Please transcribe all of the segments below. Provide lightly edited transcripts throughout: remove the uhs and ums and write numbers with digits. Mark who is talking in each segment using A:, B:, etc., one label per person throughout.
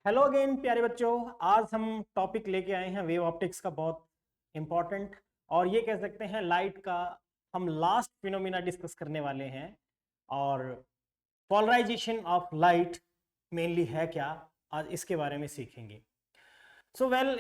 A: Hello again प्यारे बच्चों। आज हम टॉपिक लेके आए हैं वेव ऑप्टिक्स का, बहुत इंपॉर्टेंट, और ये कह सकते हैं लाइट का हम लास्ट फिनोमिना डिस्कस करने वाले हैं। और पोलराइजेशन ऑफ लाइट मेनली है क्या, आज इसके बारे में सीखेंगे।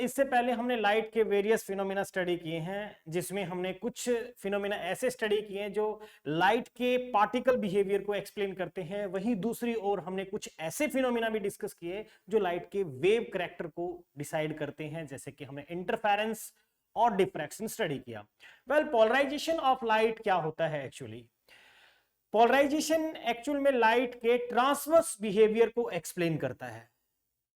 A: इससे पहले हमने लाइट के वेरियस फिनोमिना स्टडी किए हैं, जिसमें हमने कुछ फिनोमिना ऐसे स्टडी किए हैं जो लाइट के पार्टिकल बिहेवियर को एक्सप्लेन करते हैं। वहीं दूसरी ओर हमने कुछ ऐसे फिनोमिना भी डिस्कस किए जो लाइट के वेव करैक्टर को डिसाइड करते हैं, जैसे कि हमने इंटरफेरेंस और डिफ्रैक्शन स्टडी किया। पोलराइजेशन ऑफ लाइट क्या होता है एक्चुअली? पोलराइजेशन एक्चुअल में लाइट के ट्रांसवर्स बिहेवियर को एक्सप्लेन करता है।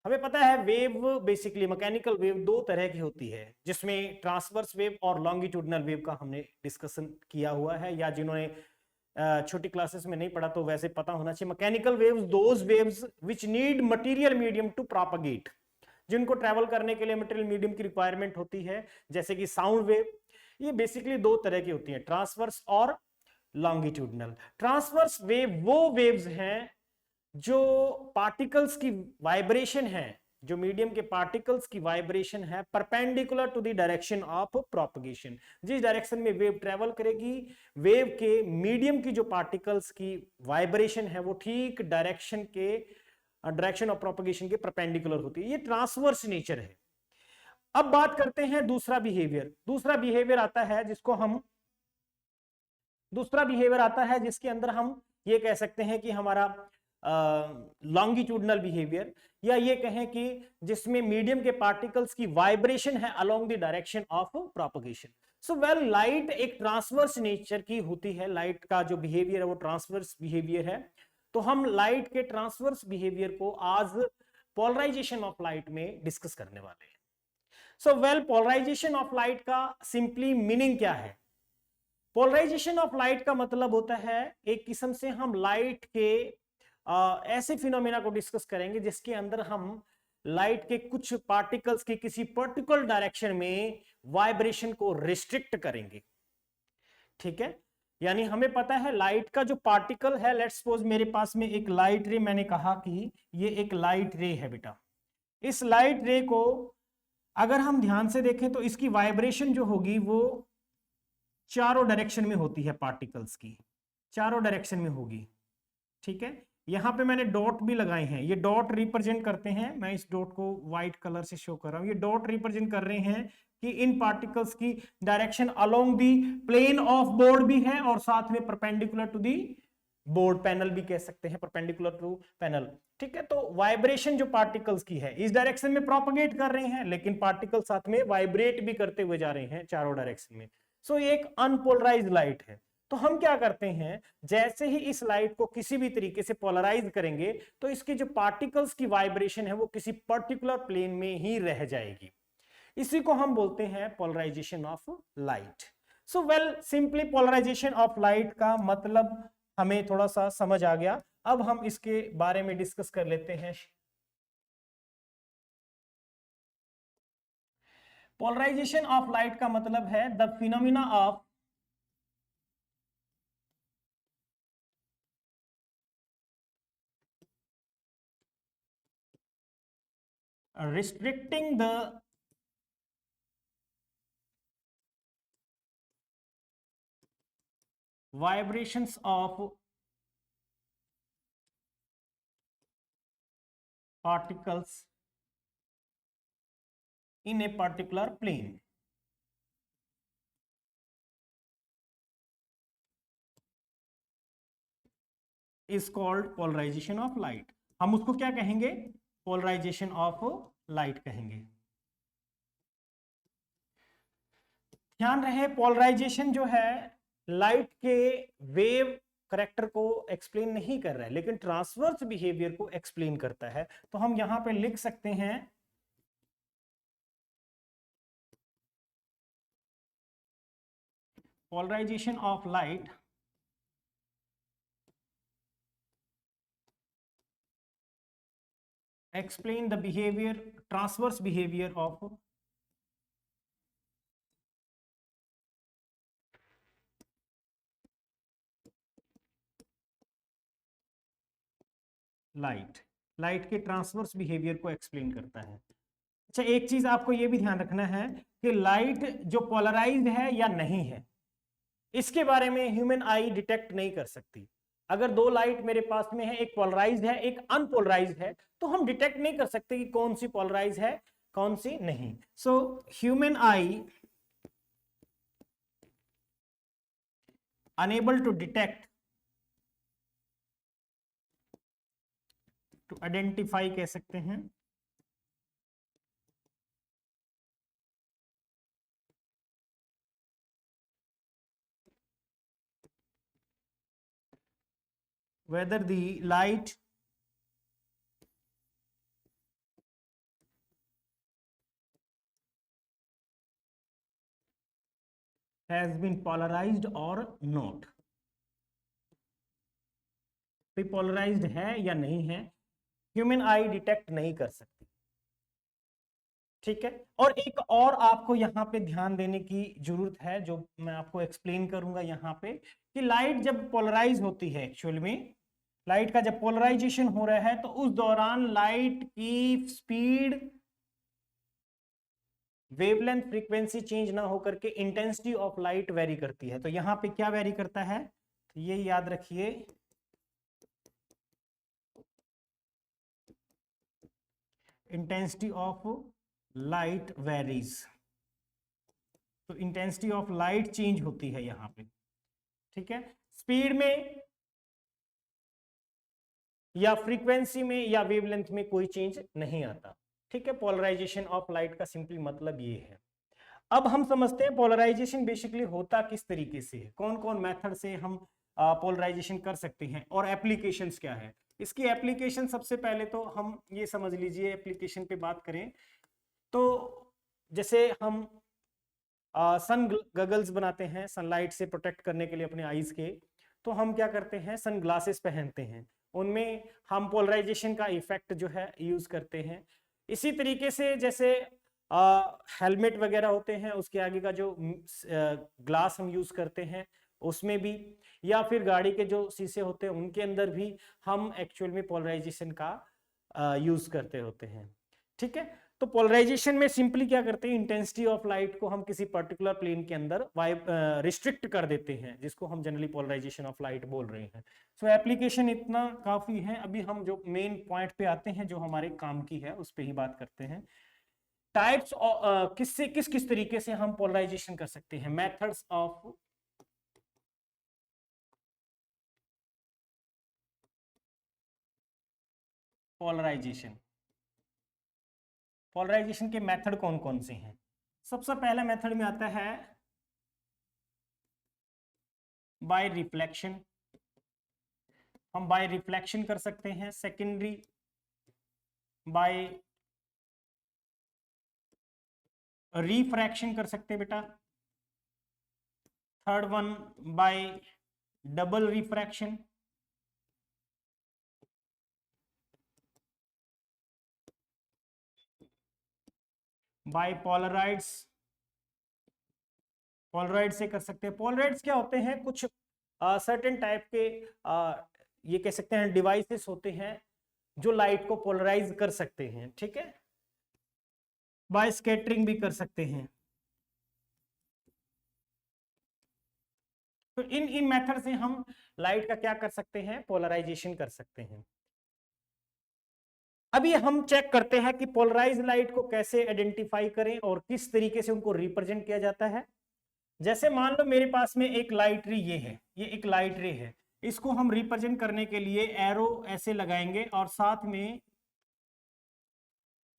A: हमें पता है वेव बेसिकली मैकेनिकल वेव दो तरह की होती है, जिसमें ट्रांसवर्स वेव और लॉन्गिट्यूडनल वेव का हमने डिस्कशन किया हुआ है, या जिन्होंने छोटी क्लासेस में नहीं पढ़ा तो वैसे पता होना चाहिए। Mechanical waves those waves which need material medium to propagate, जिनको ट्रैवल करने के लिए मटेरियल मीडियम की रिक्वायरमेंट होती है, जैसे कि साउंड वेव। ये बेसिकली दो तरह की होती है, ट्रांसवर्स और लॉन्गिट्यूडनल। ट्रांसवर्स वेव वो वेव्स हैं जो पार्टिकल्स की वाइब्रेशन है, जो मीडियम के पार्टिकल्स की वाइब्रेशन है perpendicular to the direction of propagation. जिस डायरेक्शन में वेव ट्रेवल करेगी, वेव के मीडियम की जो पार्टिकल्स की वाइब्रेशन है वो ठीक डायरेक्शन ऑफ प्रोपगेशन के परपेंडिकुलर होती है। ये ट्रांसवर्स नेचर है। अब बात करते हैं दूसरा बिहेवियर। दूसरा बिहेवियर आता है जिसके अंदर हम ये कह सकते हैं कि हमारा लॉन्गिट्यूडनल बिहेवियर, या ये कहें कि जिसमें मीडियम के पार्टिकल्स की वाइब्रेशन है along the direction of propagation. Light एक ट्रांसवर्स नेचर की होती है। लाइट का जो बिहेवियर है वो ट्रांसवर्स बिहेवियर है। तो हम लाइट के ट्रांसवर्स बिहेवियर को आज पोलराइजेशन ऑफ लाइट में डिस्कस करने वाले हैं। पोलराइजेशन ऑफ लाइट का सिंपली मीनिंग क्या है? पोलराइजेशन ऑफ लाइट का मतलब होता है एक किस्म से हम लाइट के ऐसे फिनोमेना को डिस्कस करेंगे जिसके अंदर हम लाइट के कुछ पार्टिकल्स की किसी पर्टिकुलर डायरेक्शन में वाइब्रेशन को रिस्ट्रिक्ट करेंगे। ठीक है, यानी हमें पता है लाइट का जो पार्टिकल है, लेट्स सपोज मेरे पास में एक लाइट रे, मैंने कहा कि ये एक लाइट रे है बेटा। इस लाइट रे को अगर हम ध्यान से देखें तो इसकी वाइब्रेशन जो होगी वो चारों डायरेक्शन में होती है, पार्टिकल्स की चारों डायरेक्शन में होगी। ठीक है, यहां पे मैंने डॉट भी लगाए हैं। ये डॉट रिप्रेजेंट करते हैं, मैं इस डॉट को व्हाइट कलर से शो कर रहा हूं। ये डॉट रिप्रेजेंट कर रहे हैं कि इन पार्टिकल्स की direction along the plane of board भी है और साथ में perpendicular to the board, panel भी कह सकते हैं, परपेंडिकुलर टू पैनल। ठीक है, तो वाइब्रेशन जो पार्टिकल्स की है इस डायरेक्शन में प्रोपगेट कर रहे हैं, लेकिन पार्टिकल साथ में वाइब्रेट भी करते हुए जा रहे हैं चारों डायरेक्शन में। ये एक अनपोलराइज्ड लाइट है। तो हम क्या करते हैं, जैसे ही इस लाइट को किसी भी तरीके से पोलराइज करेंगे तो इसकी जो पार्टिकल्स की वाइब्रेशन है वो किसी पर्टिकुलर प्लेन में ही रह जाएगी। इसी को हम बोलते हैं polarization of light. Simply polarization of light का मतलब हमें थोड़ा सा समझ आ गया। अब हम इसके बारे में डिस्कस कर लेते हैं। पोलराइजेशन ऑफ लाइट का मतलब है the phenomena of restricting the vibrations of particles in a particular plane is called polarization of light। हम उसको क्या कहेंगे? पोलराइजेशन ऑफ लाइट कहेंगे। ध्यान रहे, पोलराइजेशन जो है लाइट के वेव करैक्टर को एक्सप्लेन नहीं कर रहा है, लेकिन ट्रांसवर्स बिहेवियर को एक्सप्लेन करता है। तो हम यहां पे लिख सकते हैं polarization of light explain the behavior, transverse behavior of light। लाइट के ट्रांसवर्स बिहेवियर को एक्सप्लेन करता है। अच्छा, एक चीज आपको यह भी ध्यान रखना है कि लाइट जो पोलराइज्ड है या नहीं है, इसके बारे में ह्यूमन आई डिटेक्ट नहीं कर सकती। अगर दो लाइट मेरे पास में है, एक पोलराइज्ड है एक अनपोलराइज्ड है, तो हम डिटेक्ट नहीं कर सकते कि कौन सी पोलराइज है कौन सी नहीं। So human eye unable to detect, to identify कह सकते हैं, whether the light has been polarized or not। तो पोलराइज्ड है या नहीं है, ह्यूमन आई डिटेक्ट नहीं कर सकती। ठीक है, और एक और आपको यहां पे ध्यान देने की जरूरत है, जो मैं आपको एक्सप्लेन करूंगा यहां पे, कि लाइट जब पोलराइज होती है, एक्चुअल में लाइट का जब पोलराइजेशन हो रहा है, तो उस दौरान लाइट की स्पीड, वेवलेंथ, फ्रीक्वेंसी चेंज ना होकर के इंटेंसिटी ऑफ लाइट वेरी करती है। तो यहां पे क्या वेरी करता है, तो ये याद रखिए, इंटेंसिटी ऑफ लाइट वेरीज। तो इंटेंसिटी ऑफ लाइट चेंज होती है यहां पे। ठीक है, स्पीड में या फ्रीक्वेंसी में या वेवलेंथ में कोई चेंज नहीं आता। ठीक है, पोलराइजेशन ऑफ लाइट का सिंपली मतलब ये है। अब हम समझते हैं पोलराइजेशन बेसिकली होता किस तरीके से है, कौन कौन मेथड से हम पोलराइजेशन कर सकते हैं और एप्लीकेशंस क्या है। इसकी एप्लीकेशन सबसे पहले तो हम ये समझ लीजिए, एप्लीकेशन पे बात करें तो जैसे हम सन गगल्स बनाते हैं सनलाइट से प्रोटेक्ट करने के लिए अपने आईज के, तो हम क्या करते हैं, सन ग्लासेस पहनते हैं, उनमें हम पोलराइजेशन का इफेक्ट जो है यूज करते हैं। इसी तरीके से जैसे हेलमेट वगैरह होते हैं, उसके आगे का जो ग्लास हम यूज करते हैं उसमें भी, या फिर गाड़ी के जो शीशे होते हैं उनके अंदर भी हम एक्चुअल में पोलराइजेशन का यूज करते होते हैं। ठीक है, तो पोलराइजेशन में सिंपली क्या करते हैं, इंटेंसिटी ऑफ लाइट को हम किसी पर्टिकुलर प्लेन के अंदर रिस्ट्रिक्ट कर देते हैं, जिसको हम जनरली पोलराइजेशन ऑफ लाइट बोल रहे हैं। सो एप्लीकेशन इतना काफी है। अभी हम जो मेन पॉइंट पे आते हैं, जो हमारे काम की है, उस पर ही बात करते हैं। टाइप्स किससे किस किस तरीके से हम पोलराइजेशन कर सकते हैं, मेथड्स ऑफ पोलराइजेशन। पोलराइजेशन के मेथड कौन कौन से हैं। सबसे पहला मेथड में आता है बाय रिफ्लेक्शन, हम बाय रिफ्लेक्शन कर सकते हैं। सेकेंडरी बाय रिफ्रैक्शन कर सकते हैं बेटा। Third one by double refraction. By polaroids, polaroid से कर सकते हैं। पोलराइड्स क्या होते हैं, कुछ सर्टेन टाइप के ये कह सकते हैं डिवाइसेस होते हैं जो लाइट को पोलराइज कर सकते हैं। ठीक है, बाय स्कैटरिंग भी कर सकते हैं। तो इन मेथड से हम लाइट का क्या कर सकते हैं, पोलराइजेशन कर सकते हैं। अभी हम चेक करते हैं कि पोलराइज लाइट को कैसे आइडेंटिफाई करें और किस तरीके से उनको रिप्रेजेंट किया जाता है। जैसे मान लो मेरे पास में एक लाइट रे ये है, ये एक लाइट रे है, इसको हम रिप्रेजेंट करने के लिए एरो ऐसे लगाएंगे और साथ में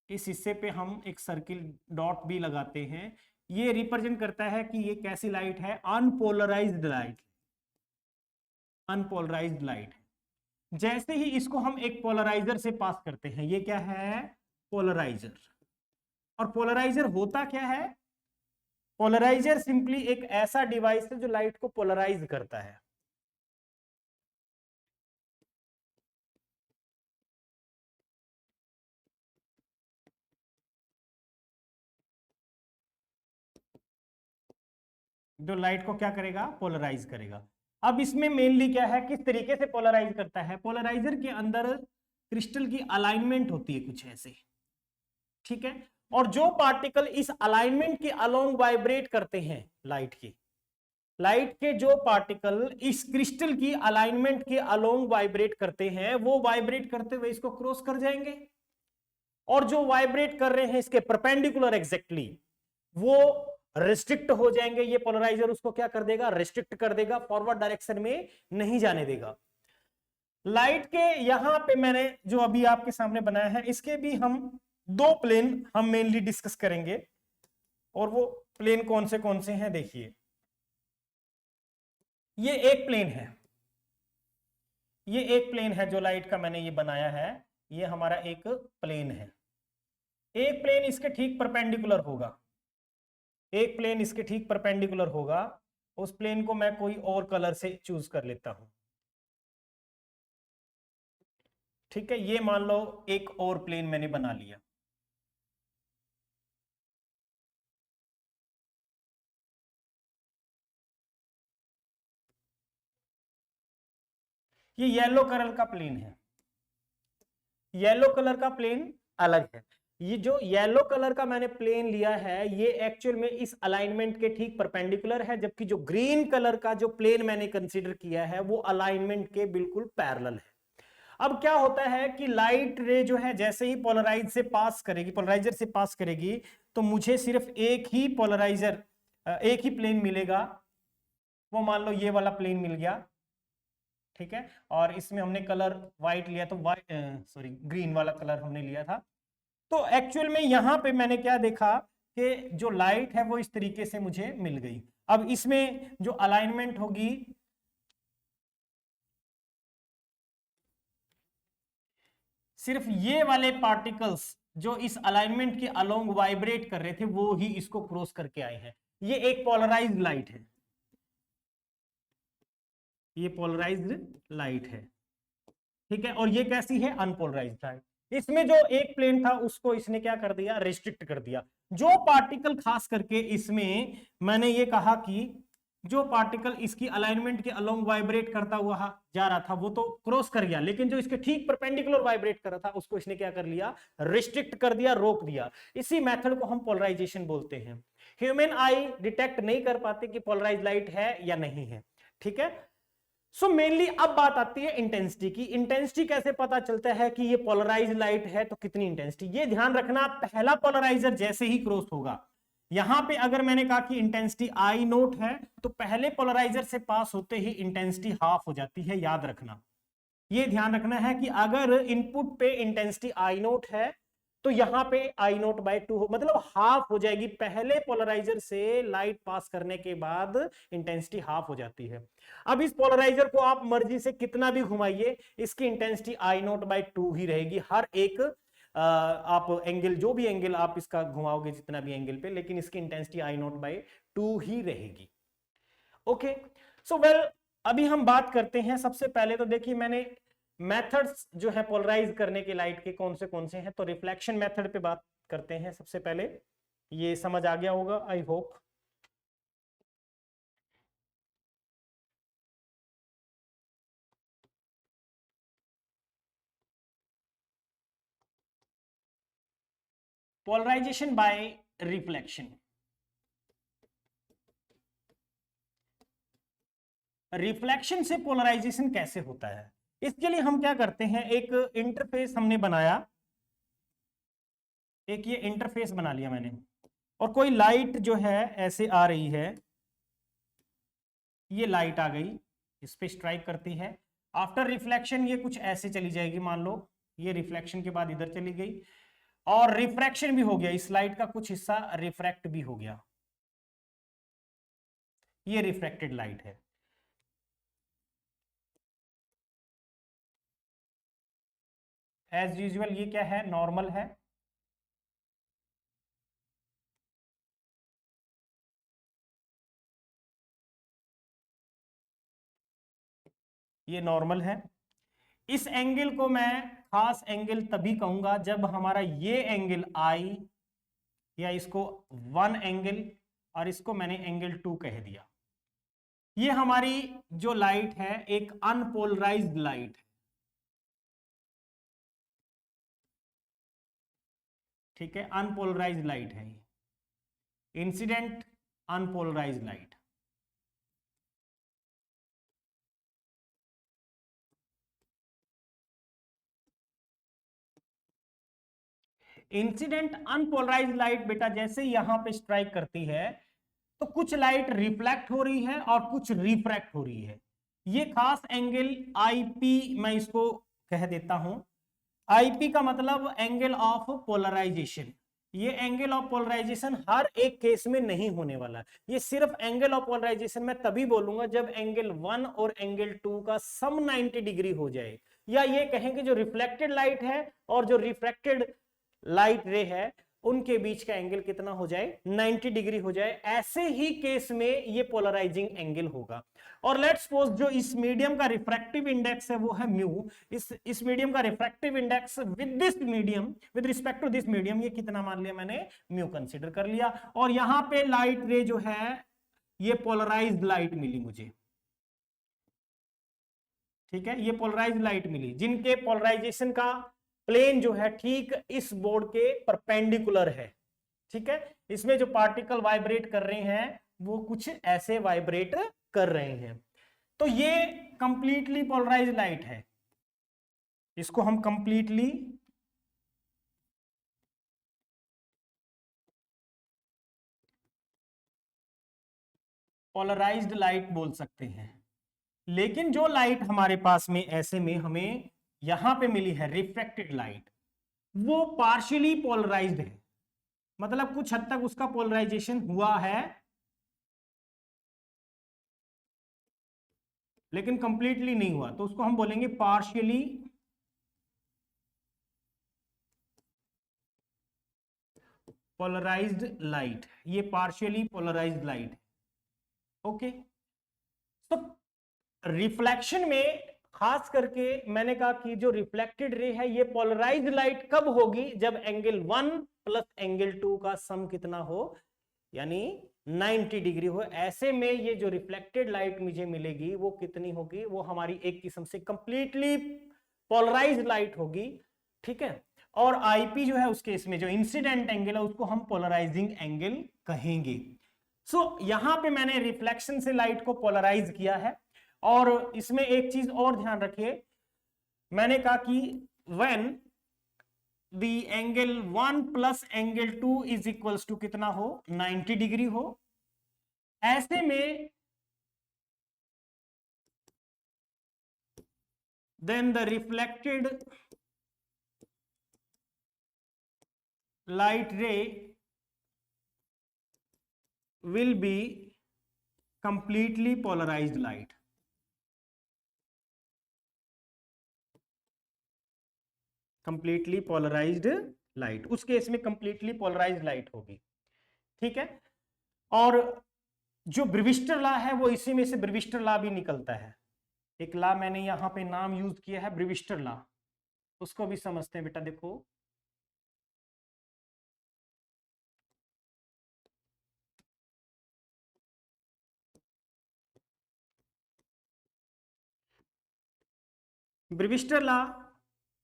A: इस हिस्से पे हम एक सर्किल डॉट भी लगाते हैं। ये रिप्रेजेंट करता है कि ये कैसी लाइट है, अनपोलराइज्ड लाइट, अनपोलराइज्ड लाइट। जैसे ही इसको हम एक पोलराइजर से पास करते हैं, ये क्या है, पोलराइजर। और पोलराइजर होता क्या है, पोलराइजर सिंपली एक ऐसा डिवाइस है जो लाइट को पोलराइज करता है। जो लाइट को क्या करेगा, पोलराइज करेगा। अब इसमें मेनली क्या है, किस तरीके से पोलराइज करता है, पोलराइजर के अंदर क्रिस्टल की अलाइनमेंट होती है कुछ ऐसे, ठीक है। और जो पार्टिकल इस अलाइनमेंट के अलोंग वाइब्रेट करते हैं लाइट के जो पार्टिकल इस क्रिस्टल की अलाइनमेंट के अलोंग वाइब्रेट करते हैं, वो वाइब्रेट करते हुए इसको क्रॉस कर जाएंगे, और जो वाइब्रेट कर रहे हैं इसके परपेंडिकुलर एग्जैक्टली, वो रिस्ट्रिक्ट हो जाएंगे। ये पोलराइजर उसको क्या कर देगा, रिस्ट्रिक्ट कर देगा, फॉरवर्ड डायरेक्शन में नहीं जाने देगा। लाइट के यहां पे मैंने जो अभी आपके सामने बनाया है, इसके भी हम दो प्लेन हम मेनली डिस्कस करेंगे, और वो प्लेन कौन से हैं देखिए। ये एक प्लेन है, ये एक प्लेन है जो लाइट का मैंने ये बनाया है, ये हमारा एक प्लेन है। एक प्लेन इसके ठीक परपेंडिकुलर होगा, एक प्लेन इसके ठीक परपेंडिकुलर होगा। उस प्लेन को मैं कोई और कलर से चूज कर लेता हूं, ठीक है। ये मान लो एक और प्लेन मैंने बना लिया। ये येलो कलर का प्लेन है, येलो कलर का प्लेन अलग है। ये जो येलो कलर का मैंने प्लेन लिया है, ये एक्चुअल में इस अलाइनमेंट के ठीक परपेंडिकुलर है, जबकि जो ग्रीन कलर का जो प्लेन मैंने कंसीडर किया है वो अलाइनमेंट के बिल्कुल पैरेलल है। अब क्या होता है कि लाइट रे जो है जैसे ही पोलराइजर से पास करेगी, तो मुझे सिर्फ एक ही पोलराइजर, एक ही प्लेन मिलेगा। वो मान लो ये वाला प्लेन मिल गया, ठीक है। और इसमें हमने कलर व्हाइट लिया, तो ग्रीन वाला कलर हमने लिया था। तो एक्चुअल में यहां पे मैंने क्या देखा कि जो लाइट है वो इस तरीके से मुझे मिल गई। अब इसमें जो अलाइनमेंट होगी, सिर्फ ये वाले पार्टिकल्स जो इस अलाइनमेंट के अलोंग वाइब्रेट कर रहे थे, वो ही इसको क्रॉस करके आए हैं। ये एक पोलराइज्ड लाइट है, ये पोलराइज्ड लाइट है, ठीक है। और ये कैसी है, अनपोलराइज्ड लाइट। इसमें जो एक प्लेन था उसको इसने क्या कर दिया, रिस्ट्रिक्ट कर दिया। जो पार्टिकल खास करके इसमें मैंने ये कहा कि जो पार्टिकल इसकी अलाइनमेंट के अलोंग वाइब्रेट करता हुआ जा रहा था वो तो क्रॉस कर गया, लेकिन जो इसके ठीक परपेंडिकुलर वाइब्रेट कर रहा था उसको इसने क्या कर लिया, रिस्ट्रिक्ट कर दिया, रोक दिया। इसी मेथड को हम पोलराइजेशन बोलते हैं। ह्यूमन आई डिटेक्ट नहीं कर पाते कि पोलराइज लाइट है या नहीं है, ठीक है। सो मेनली अब बात आती है इंटेंसिटी की। इंटेंसिटी कैसे पता चलता है कि ये पोलराइज लाइट है, तो कितनी इंटेंसिटी। ये ध्यान रखना, पहला पोलराइजर जैसे ही क्रॉस होगा, यहां पे अगर मैंने कहा कि इंटेंसिटी आई नोट है, तो पहले पोलराइजर से पास होते ही इंटेंसिटी हाफ हो जाती है, याद रखना। ये ध्यान रखना है कि अगर इनपुट पे इंटेंसिटी आई नोट है, तो यहां पे आई नोट बाय 2 मतलब हाफ हो जाएगी। पहले पोलराइजर से लाइट पास करने के बाद इंटेंसिटी हाफ हो जाती है। अब इस पोलराइजर को आप मर्जी से कितना भी घुमाइए, इसकी इंटेंसिटी आई नोट बाय 2 ही रहेगी। हर एक आप एंगल, जो भी एंगल आप इसका घुमाओगे, जितना भी एंगल पे, लेकिन इसकी इंटेंसिटी आई नोट बाय 2 ही रहेगी। ओके, सो वेल, अभी हम बात करते हैं। सबसे पहले तो देखिए, मैंने मेथड्स जो है पोलराइज करने के लाइट के कौन से हैं, तो रिफ्लेक्शन मेथड पे बात करते हैं। सबसे पहले ये समझ आ गया होगा, I hope. Polarization by reflection. Reflection से पोलराइजेशन कैसे होता है, इसके लिए हम क्या करते हैं, एक इंटरफेस हमने बनाया, एक ये इंटरफेस बना लिया मैंने, और कोई लाइट जो है ऐसे आ रही है, ये लाइट आ गई, इस पे स्ट्राइक करती है। आफ्टर रिफ्लेक्शन ये कुछ ऐसे चली जाएगी, मान लो ये रिफ्लेक्शन के बाद इधर चली गई, और रिफ्रैक्शन भी हो गया, इस लाइट का कुछ हिस्सा रिफ्रैक्ट भी हो गया, ये रिफ्रैक्टेड लाइट है। एज यूजुअल ये क्या है, नॉर्मल है। ये नॉर्मल है। इस एंगल को मैं खास एंगल तभी कहूंगा जब हमारा ये एंगल आई, या इसको 1 एंगल, और इसको मैंने एंगल 2 कह दिया। ये हमारी जो लाइट है एक अनपोलराइज्ड लाइट है, ठीक है, अनपोलराइज्ड लाइट है ये, incident unpolarised light. Incident unpolarised light बेटा जैसे यहां पे स्ट्राइक करती है तो कुछ लाइट रिफ्लेक्ट हो रही है और कुछ रिफ्रैक्ट हो रही है। ये खास एंगल आईपी मैं इसको कह देता हूं। आईपी का मतलब एंगल ऑफ पोलराइजेशन। ये एंगल ऑफ पोलराइजेशन हर एक केस में नहीं होने वाला। ये सिर्फ एंगल ऑफ पोलराइजेशन मैं तभी बोलूंगा जब एंगल 1 और एंगल 2 का सम 90 डिग्री हो जाए, या ये कहेंगे जो रिफ्लेक्टेड लाइट है और जो रिफ्रैक्टेड लाइट रे है उनके बीच का एंगल कितना हो जाए, 90 डिग्री हो जाए। ऐसे ही केस में ये पोलराइजिंग एंगल होगा। और लेट्स सपोज जो इस मीडियम का रिफ्रैक्टिव इंडेक्स है वो है म्यू। इस मीडियम का refractive index with this medium, with respect to this medium, ये कितना मान लिया मैंने, म्यू कंसीडर कर लिया। और यहां पे लाइट रे जो है ये पोलराइज्ड लाइट मिली मुझे, ठीक है, ये पोलराइज्ड लाइट मिली जिनके पोलराइजेशन का प्लेन जो है ठीक इस बोर्ड के परपेंडिकुलर है। ठीक है, इसमें जो पार्टिकल वाइब्रेट कर रहे हैं वो कुछ ऐसे वाइब्रेट कर रहे हैं। तो ये कंप्लीटली पोलराइज्ड लाइट है, इसको हम कंप्लीटली पोलराइज्ड लाइट बोल सकते हैं। लेकिन जो लाइट हमारे पास में ऐसे में हमें यहां पे मिली है रिफ्रैक्टेड लाइट, वो पार्शियली पोलराइज्ड है, मतलब कुछ हद तक उसका पोलराइजेशन हुआ है लेकिन कंप्लीटली नहीं हुआ, तो उसको हम बोलेंगे पार्शियली पोलराइज्ड लाइट। ये पार्शियली पोलराइज्ड लाइट है। ओके, तो रिफ्लेक्शन में खास करके मैंने कहा कि जो रिफ्लेक्टेड रे है ये पोलराइज्ड लाइट कब होगी, जब एंगल 1 प्लस एंगल 2 का सम कितना हो, यानी 90 डिग्री हो। ऐसे में ये जो रिफ्लेक्टेड लाइट मुझे मिलेगी वो कितनी होगी, वो हमारी एक किस्म से कंप्लीटली पोलराइज्ड लाइट होगी। ठीक है, और आईपी जो है उस केस में जो इंसिडेंट एंगल है उसको हम पोलराइजिंग एंगल कहेंगे। सो यहां पे मैंने रिफ्लेक्शन से लाइट को पोलराइज किया है। और इसमें एक चीज और ध्यान रखिए, मैंने कहा कि when the angle 1 plus angle 2 is equals to कितना हो, 90 डिग्री हो, ऐसे में then the reflected light ray will be completely polarized light। Completely polarized light, उस केस में कंप्लीटली पोलराइज्ड लाइट होगी। ठीक है, और जो ब्रीविस्टर लॉ है वो इसी में से ब्रीविस्टर लॉ भी निकलता है। एक लॉ मैंने यहां पे नाम यूज किया है ब्रीविस्टर लॉ, उसको भी समझते हैं बेटा। देखो ब्रीविस्टर लॉ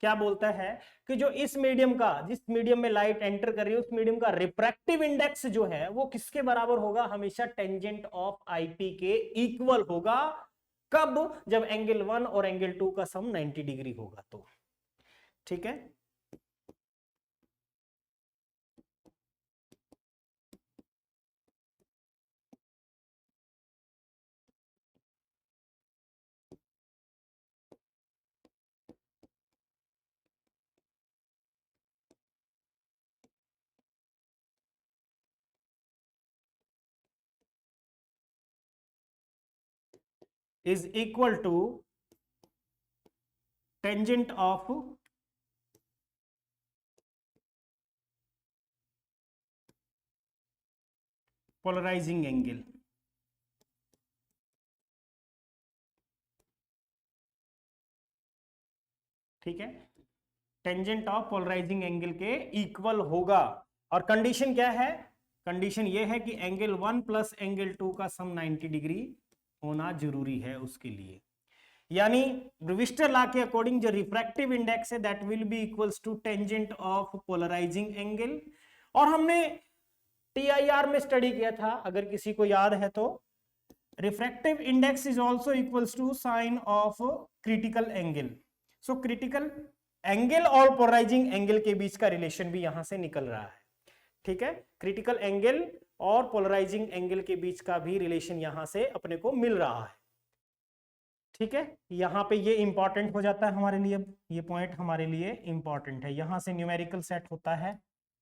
A: क्या बोलता है कि जो इस मीडियम का, जिस मीडियम में लाइट एंटर कर रही है उस मीडियम का रिफ्रैक्टिव इंडेक्स जो है वो किसके बराबर होगा, हमेशा टेंजेंट ऑफ आईपी के इक्वल होगा। कब, जब एंगल 1 और एंगल 2 का सम 90 डिग्री होगा तो। ठीक है, is equal to tangent of polarizing angle। ठीक है, टेंजेंट ऑफ पोलराइजिंग एंगल के इक्वल होगा। और कंडीशन क्या है, कंडीशन यह है कि एंगल 1 प्लस एंगल 2 का सम 90 डिग्री होना जरूरी है उसके लिए। यानी ब्रीविस्टर लॉ के अकॉर्डिंग जो रिफ्रैक्टिव इंडेक्स है that will be equals to tangent of polarizing angle. और हमने टीआईआर में स्टडी किया था, अगर किसी को याद है तो, refractive index is also equals to sine of critical angle. So critical angle और पोलराइजिंग एंगल के बीच का रिलेशन भी यहां से निकल रहा है। ठीक है, क्रिटिकल एंगल और पोलराइजिंग एंगल के बीच का भी रिलेशन यहां से अपने को मिल रहा है। ठीक है, यहां पे ये इंपॉर्टेंट हो जाता है हमारे लिए, ये पॉइंट हमारे लिए इंपॉर्टेंट है। यहां से न्यूमेरिकल सेट होता है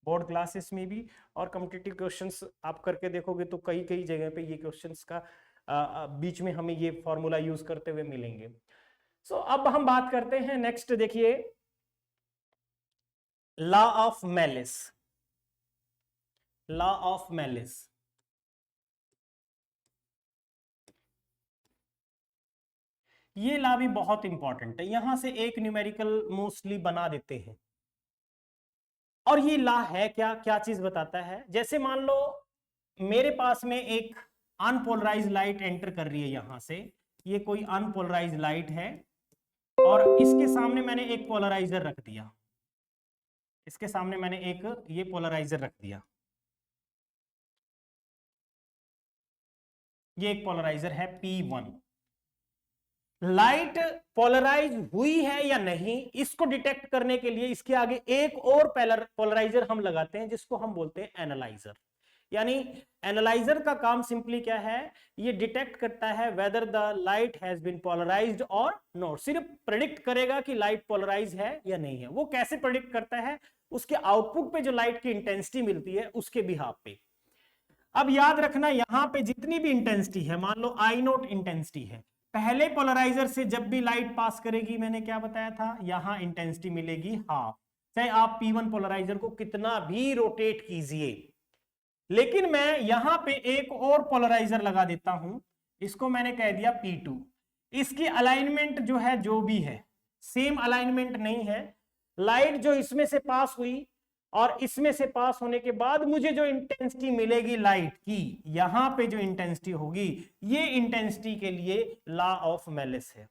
A: बोर्ड क्लासेस में भी, और कॉम्पिटिटिव क्वेश्चंस आप करके देखोगे तो कई कई जगह पे ये क्वेश्चंस का बीच में हमें ये फॉर्मूला यूज करते हुए मिलेंगे। सो अब हम बात करते हैं नेक्स्ट, देखिए law of malice. Law of malice, ये लॉ भी बहुत इंपॉर्टेंट है। यहां से एक न्यूमेरिकल मोस्टली बना देते हैं। और ये लॉ है क्या, क्या चीज बताता है? जैसे मान लो मेरे पास में एक अनपोलराइज लाइट एंटर कर रही है यहां से, ये कोई अनपोलराइज लाइट है, और इसके सामने मैंने एक पोलराइजर रख दिया, इसके सामने मैंने एक ये पोलराइजर रख दिया, ये एक पोलराइजर है P1। लाइट पोलराइज हुई है या नहीं इसको डिटेक्ट करने के लिए इसके आगे एक और पोलराइजर हम लगाते हैं, जिसको हम बोलते हैं एनालाइजर। यानी एनालाइजर का काम सिंपली क्या है, ये डिटेक्ट करता है whether the light has been polarized और नॉट। सिर्फ प्रेडिक्ट करेगा कि लाइट पोलराइज है या नहीं है। वो कैसे प्रेडिक्ट करता है? उसके आउटपुट पे जो लाइट की इंटेंसिटी मिलती है उसके बिहाफ पे। अब याद रखना, यहां पे जितनी भी इंटेंसिटी है, मान लो आई नोट इंटेंसिटी है, पहले पोलराइजर से जब भी लाइट पास करेगी, मैंने क्या बताया था, यहां इंटेंसिटी मिलेगी हाफ, चाहे आप P1 पोलराइजर को कितना भी रोटेट कीजिए। लेकिन मैं यहां पे एक और पोलराइजर लगा देता हूं, इसको मैंने कह दिया P2। इसकी अलाइनमेंट जो है, जो भी है, सेम अलाइनमेंट नहीं है। लाइट जो इसमें से पास हुई और इसमें से पास होने के बाद मुझे जो इंटेंसिटी मिलेगी लाइट की, यहां पे जो इंटेंसिटी होगी, ये इंटेंसिटी के लिए लॉ ऑफ मेलिस है।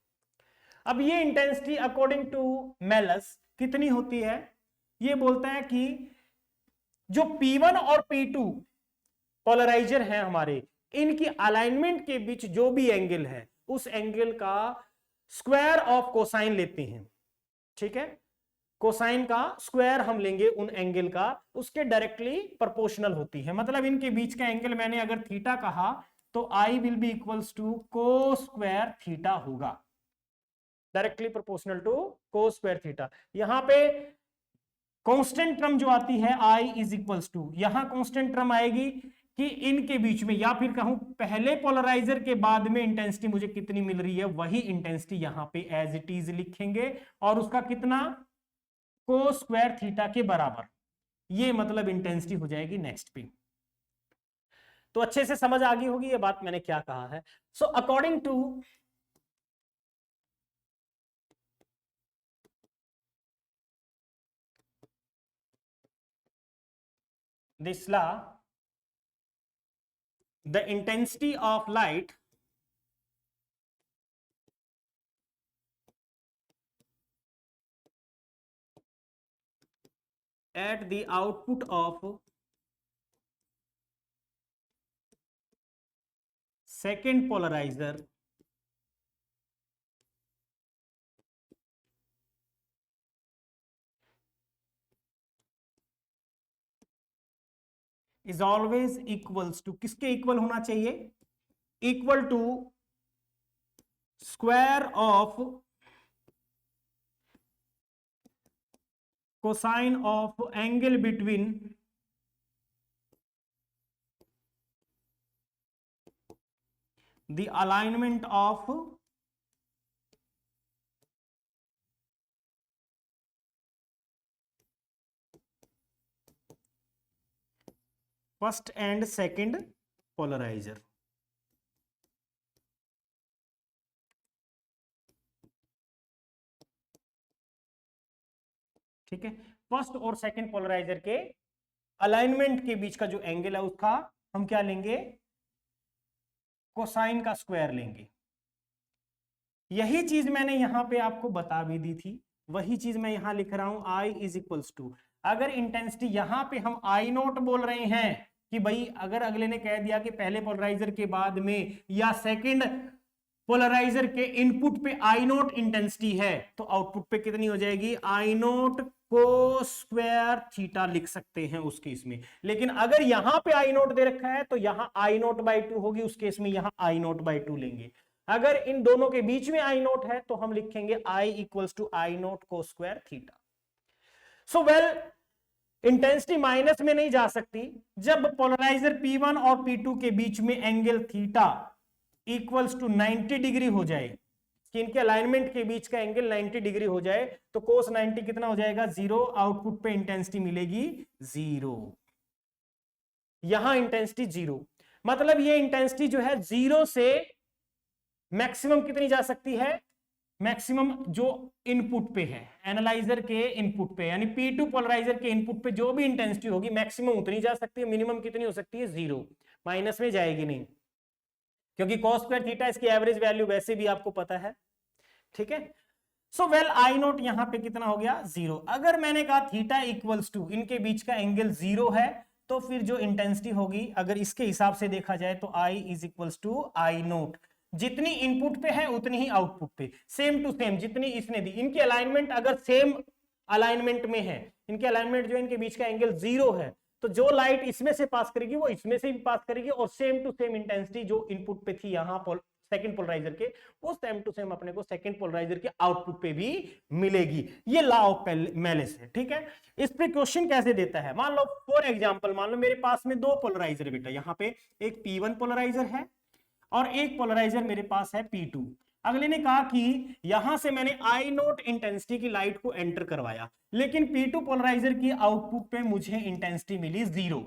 A: अब ये इंटेंसिटी अकॉर्डिंग टू मेलिस कितनी होती है? ये बोलता है कि जो P1 और P2 पोलराइजर हैं हमारे, इनकी अलाइनमेंट के बीच जो भी एंगल है, उस एंगल का स्क्वायर ऑफ कोसाइन लेते हैं। ठीक है, कोसाइन का स्क्वायर हम लेंगे उन एंगल का, उसके डायरेक्टली प्रोपोर्शनल होती है। मतलब इनके बीच का एंगल मैंने अगर थीटा कहा तो I will be equals to cos square theta होगा, directly proportional to cos square theta. यहां पे कांस्टेंट टर्म जो आती है आई इज इक्वल्स टू, यहां कांस्टेंट टर्म आएगी कि इनके बीच में, या फिर कहूं पहले पोलराइजर के बाद में इंटेंसिटी मुझे कितनी मिल रही है, वही इंटेंसिटी यहां पे एज इट इज लिखेंगे, और उसका कितना, को स्क्वायर थीटा के बराबर। ये मतलब इंटेंसिटी हो जाएगी नेक्स्ट पे। तो अच्छे से समझ आ गई होगी ये बात मैंने क्या कहा है। So according to this law, the intensity of light at the output of second polarizer is always equals to, किसके इक्वल होना चाहिए, equal to square of cosine of angle between the alignment of first and second polarizer। ठीक है, first और second polariser के alignment के बीच का जो एंगल है उसका हम क्या लेंगे, कोसाइन का स्क्वायर लेंगे। यही चीज मैंने यहां पे आपको बता भी दी थी, वही चीज मैं यहां लिख रहा हूं, I इज इक्वल्स टू, अगर इंटेंसिटी यहां पे हम I नोट बोल रहे हैं कि भाई अगर अगले ने कह दिया कि पहले पोलराइजर के बाद में या सेकंड पोलराइजर के इनपुट पे आई नोट इंटेंसिटी है, तो आउटपुट पे कितनी हो जाएगी, आई नोट को स्क्वायर थीटा लिख सकते हैं उस केस में। लेकिन अगर यहां पे आई नोट दे रखा है तो यहां आई नोट बाई टू होगी, उस केस में यहां आई नोट बाई टू लेंगे। अगर इन दोनों के बीच में आई नोट है तो हम लिखेंगे I equals to I note को square theta. So well, intensity minus में नहीं जा सकती जब पोलराइजर P1 और P2 के बीच में angle theta equals to 90 degree हो जाए, कि इनके अलाइनमेंट के बीच का एंगल 90 डिग्री हो जाए, तो कोस 90 कितना हो जाएगा, 0, आउटपुट पे इंटेंसिटी मिलेगी 0। यहां इंटेंसिटी 0, मतलब ये इंटेंसिटी जो है 0 से मैक्सिमम कितनी जा सकती है, मैक्सिमम जो इनपुट पे है, एनालाइजर के इनपुट पे, यानी P2 पोलराइजर के इनपुट पे जो भी इंटेंसिटी होगी मैक्सिमम उतनी जा सकती है, मिनिमम कितनी हो सकती है, 0, माइनस में जाएगी नहीं, क्योंकि cos स्क्वायर थीटा इसकी एवरेज वैल्यू वैसे भी आपको पता है, ठीक है। सो वेल, आई नोट यहां पे कितना हो गया, 0। अगर मैंने कहा थीटा इक्वल्स टू, इनके बीच का एंगल 0 है, तो फिर जो इंटेंसिटी होगी अगर इसके हिसाब से देखा जाए तो I is equals to I naught, जितनी इनपुट पे है उतनी ही आउटपुट पे, सेम टू सेम जितनी इसने दी। इनकी अलाइनमेंट अगर सेम अलाइनमेंट में है, इनके अलाइनमेंट जो इनके बीच का एंगल 0 है, तो जो लाइट इसमें से पास करेगी वो इसमें से भी पास करेगी, और सेम टू सेम इंटेंसिटी जो इनपुट पे थी यहां सेकंड पोलराइजर के, वो सेम टू सेम अपने को सेकंड पोलराइजर के आउटपुट पे भी मिलेगी। ये लॉ ऑफ मेलिस है, ठीक है। इस पे क्वेश्चन कैसे देता है, मान लो फॉर एग्जांपल, मान लो मेरे पास में दो पोलराइजर है बेटा, यहाँ पे एक P1 पोलराइजर है और एक पोलराइजर मेरे पास है P2। अगले ने कहा कि यहां से मैंने आई नोट इंटेंसिटी की लाइट को एंटर करवाया, लेकिन P2 पोलराइजर की आउटपुट पे मुझे इंटेंसिटी मिली 0।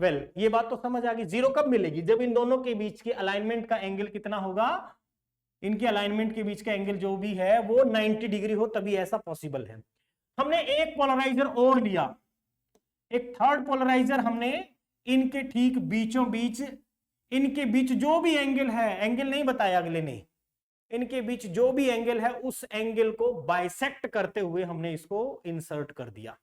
A: वेल, ये बात तो समझ आ गई। 0 कब मिलेगी, जब इन दोनों के बीच के अलाइनमेंट का एंगल कितना होगा, इनके अलाइनमेंट के बीच का एंगल जो भी है वो 90 डिग्री हो, तभी ऐसा पॉसिबल है। हमने एक पोलराइजर और लिया, एक थर्ड पोलराइजर हमने इनके ठीक बीचों बीच, इनके बीच जो भी एंगल है, एंगल नहीं बताया अगले ने, इनके बीच जो भी एंगल है उस एंगल को बाइसेक्ट करते हुए हमने इसको इंसर्ट कर दिया।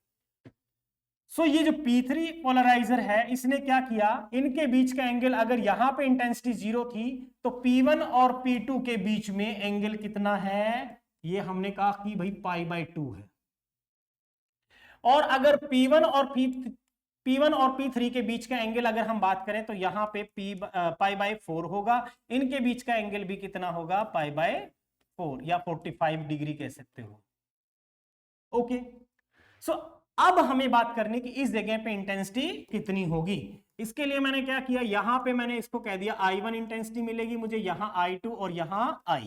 A: सो ये जो P3 पोलराइजर है इसने क्या किया, इनके बीच का एंगल, अगर यहां पे इंटेंसिटी 0 थी तो P1 और P2 के बीच में एंगल कितना है, ये हमने कहा कि भाई π/2 है। और अगर P1 और P3 के बीच का एंगल अगर हम बात करें तो यहां पे π/4 होगा, इनके बीच का एंगल भी कितना होगा, π/4 या 45 डिग्री कह सकते हो। ओके, सो अब हमें बात करनी कि इस जगह पे इंटेंसिटी कितनी होगी। इसके लिए मैंने क्या किया, यहां पे मैंने इसको कह दिया I1 इंटेंसिटी मिलेगी मुझे, यहां I2 और यहां I।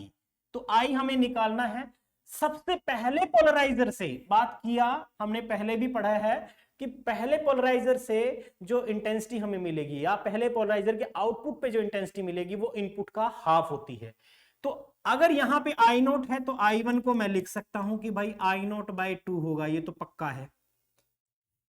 A: तो I हमें निकालना है। सबसे पहले पोलराइजर से बात किया हमने, पहले भी पढ़ा है कि पहले पोलराइजर से जो इंटेंसिटी हमें मिलेगी या पहले पोलराइजर के आउटपुट पे जो इंटेंसिटी मिलेगी वो इनपुट का हाफ होती है। तो अगर यहां पे I नोट है तो I1 को मैं लिख सकता हूं कि भाई I नोट बाई 2 होगा, ये तो पक्का है।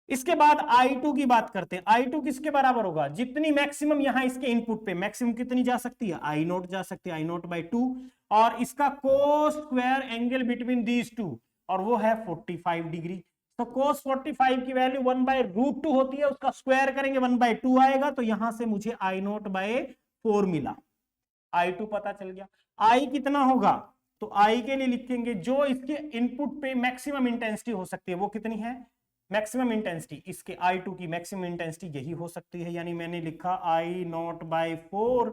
A: इसके बाद I2 की बात करते हैं। I2 किसके बराबर होगा, जितनी मैक्सिमम यहां इसके इनपुट पे मैक्सिमम कितनी जा सकती है, I नोट जा सकती है, I नोट बाई 2, और इसका कोस square angle between these to, और वो है 45 डिग्री। तो कोस 45 की वैल्यू 1/√2 होती है, उसका स्क्वायर करेंगे 1/2 आएगा, तो यहां से मुझे I नोट बाई 4 मिला। I2 पता चल गया। I कितना होगा, तो I के लिए लिखेंगे जो इसके इनपुट पे मैक्सिमम इंटेंसिटी हो सकती है वो कितनी है, मैक्सिमम इंटेंसिटी, इसके I2 की मैक्सिमम इंटेंसिटी यही हो सकती है, यानी मैंने लिखा I नॉट बाई 4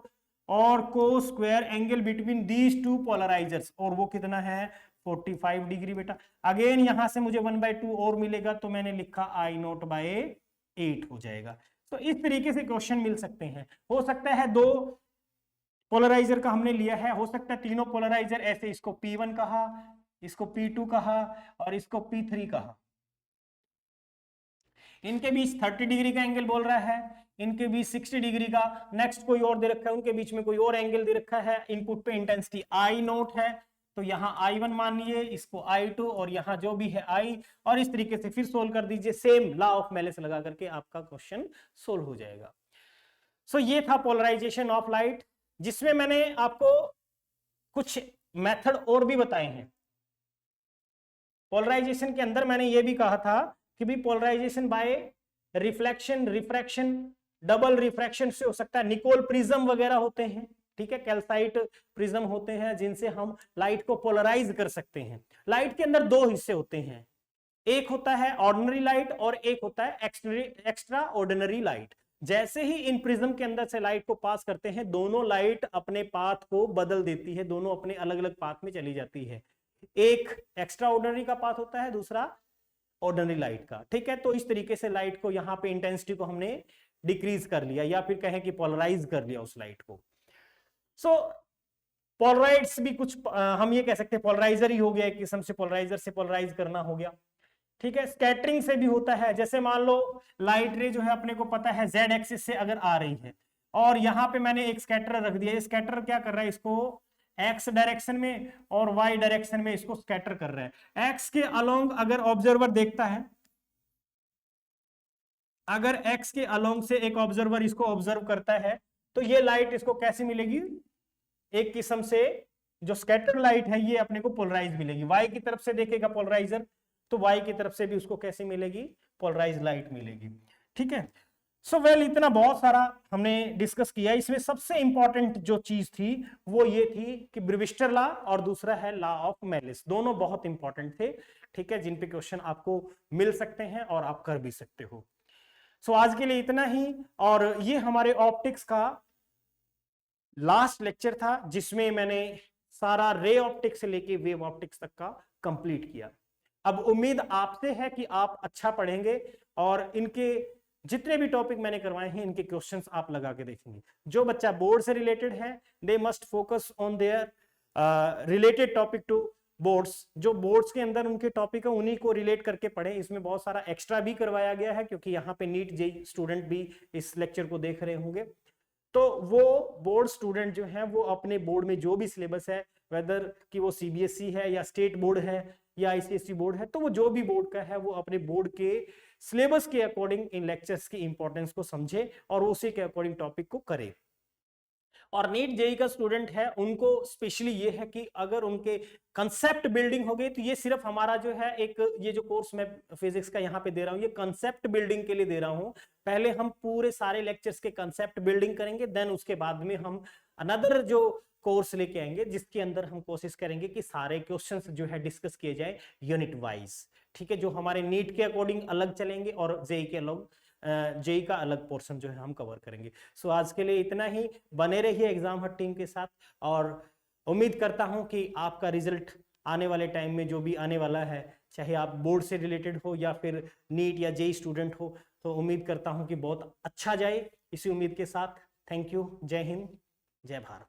A: और cos square angle between these two polarizers, और वो कितना है 45 डिग्री बेटा। अगेन यहां से मुझे 1/2 और मिलेगा, तो मैंने लिखा I नॉट बाई 8 हो जाएगा। तो इस तरीके से क्वेश्चन मिल सकते हैं। हो सकता है दो पोलराइजर का हमने लिया है, हो सकता है तीनों पोलराइजर ऐसे, इसको P1 कहा, इसको P2 कहा और इसको P3 कहा। इनके बीच 30 डिग्री का एंगल बोल रहा है, इनके बीच 60 डिग्री का, नेक्स्ट कोई और दे रखा है, उनके बीच में कोई और एंगल दे रखा है। इनपुट पे इंटेंसिटी I नोट है, तो यहाँ I1 मानिए, इसको I2 और यहाँ जो भी है I, और इस तरीके से फिर सोल्व कर दीजिए, सेम लॉ ऑफ मेलिस लगा करके आपका क्वेश्चन सोल्व हो जाएगा। सो ये था पोलराइजेशन ऑफ लाइट, जिसमें मैंने आपको कुछ मेथड और भी बताए हैं। पोलराइजेशन के अंदर मैंने ये भी कहा था कि भी polarization by reflection, refraction, double refraction से हो सकता है, निकोल प्रिज्म वगैरह होते हैं, ठीक है, कैल्साइट प्रिज्म होते हैं जिनसे हम लाइट को पोलराइज कर सकते हैं। लाइट के अंदर दो हिस्से होते हैं, एक होता है ऑर्डिनरी लाइट और एक होता है एक्स्ट्रा ऑर्डिनरी लाइट। जैसे ही इन प्रिज्म के अंदर से लाइट को पास करते हैं, दोनों लाइट अपने पाथ को बदल देती है, दोनों अपने अलग अलग पाथ में चली जाती है। एक एक्स्ट्रा ऑर्डिनरी का पाथ होता है, दूसरा ऑर्डिनरी लाइट का, ठीक है। तो इस तरीके से लाइट को यहां पे इंटेंसिटी को हमने डिक्रीज कर लिया या फिर कहें कि पोलराइज कर लिया उस लाइट को। सो पोलराइड्स भी कुछ हम ये कह सकते हैं पोलराइजर ही हो गया, एक किस्म से पोलराइजर से पोलराइज करना हो गया, ठीक है। स्कैटरिंग से भी होता है, जैसे मान लो लाइट रे जो है अपने को पता है जेड एक्सिस से अगर आ रही है और यहां पे मैंने एक स्कैटर रख दिया, ये स्कैटर क्या कर रहा है, इसको एक्स डायरेक्शन में और वाई डायरेक्शन में इसको स्कैटर कर रहा है। एक्स के अलोंग अगर ऑब्जर्वर देखता है, अगर एक्स के अलोंग से एक ऑब्जर्वर इसको ऑब्जर्व करता है तो ये लाइट इसको कैसी मिलेगी, एक किस्म से जो स्कैटर लाइट है ये अपने को पोलराइज मिलेगी। वाई की तरफ से देखेगा पोलराइजर तो वाई की तरफ से भी उसको कैसी मिलेगी, पोलराइज लाइट मिलेगी, ठीक है। सो वेल इतना बहुत सारा हमने डिस्कस किया। इसमें सबसे इंपॉर्टेंट जो चीज थी वो ये थी कि ब्रेविस्टर लॉ और दूसरा है लॉ ऑफ मेलिस, दोनों बहुत इंपॉर्टेंट थे, ठीक है, जिन पे क्वेश्चन आपको मिल सकते हैं और आप कर भी सकते हो। सो आज के लिए इतना ही, और ये हमारे ऑप्टिक्स का लास्ट लेक्चर था जिसमें मैंने सारा रे ऑप्टिक्स से लेके वेव ऑप्टिक्स तक का कंप्लीट किया। अब उम्मीद आपसे है कि आप अच्छा पढ़ेंगे और इनके जितने भी टॉपिक मैंने करवाए हैं इनके क्वेश्चंस आप लगा के देखेंगे। जो बच्चा बोर्ड से रिलेटेड है they must focus on their related topic to boards, जो बोर्ड्स के अंदर उनके टॉपिक है उन्हीं को रिलेट करके पढ़े। इसमें बहुत सारा एक्स्ट्रा भी करवाया गया है क्योंकि यहाँ पे नीट जेईई स्टूडेंट भी इस लेक्चर को देख रहे होंगे, तो वो बोर्ड स्टूडेंट जो है वो अपने बोर्ड में जो भी सिलेबस है, वेदर कि वो सीबीएसई है या स्टेट बोर्ड है या आईसीएसई बोर्ड है, तो वो जो भी बोर्ड का है वो अपने बोर्ड के सिलेबस के अकॉर्डिंग इन लेक्चर्स की इंपॉर्टेंस को समझे और उसी के अकॉर्डिंग टॉपिक को करे। और नीट जेईई का स्टूडेंट है उनको स्पेशली ये है कि अगर उनके कंसेप्ट बिल्डिंग हो गई, तो ये सिर्फ हमारा जो है एक ये जो कोर्स मैं फिजिक्स का यहाँ पे दे रहा हूँ ये कंसेप्ट बिल्डिंग के लिए दे रहा हूँ। पहले हम पूरे सारे लेक्चर्स के कंसेप्ट बिल्डिंग करेंगे, देन उसके बाद में हम अनदर जो कोर्स लेके आएंगे जिसके अंदर हम कोशिश करेंगे कि सारे क्वेश्चंस जो है डिस्कस किए जाए यूनिट वाइज, ठीक है, जो हमारे नीट के अकॉर्डिंग अलग चलेंगे और जेईई के अलग, जेईई का अलग पोर्शन जो है हम कवर करेंगे। सो आज के लिए इतना ही, बने रहिए एग्जाम हट टीम के साथ और उम्मीद करता हूं कि आपका रिजल्ट आने वाले टाइम में जो भी आने वाला है, चाहे आप बोर्ड से रिलेटेड हो या फिर नीट या जेईई स्टूडेंट हो, तो उम्मीद करता हूं कि बहुत अच्छा जाए। इसी उम्मीद के साथ थैंक यू, जय हिंद, जय भारत।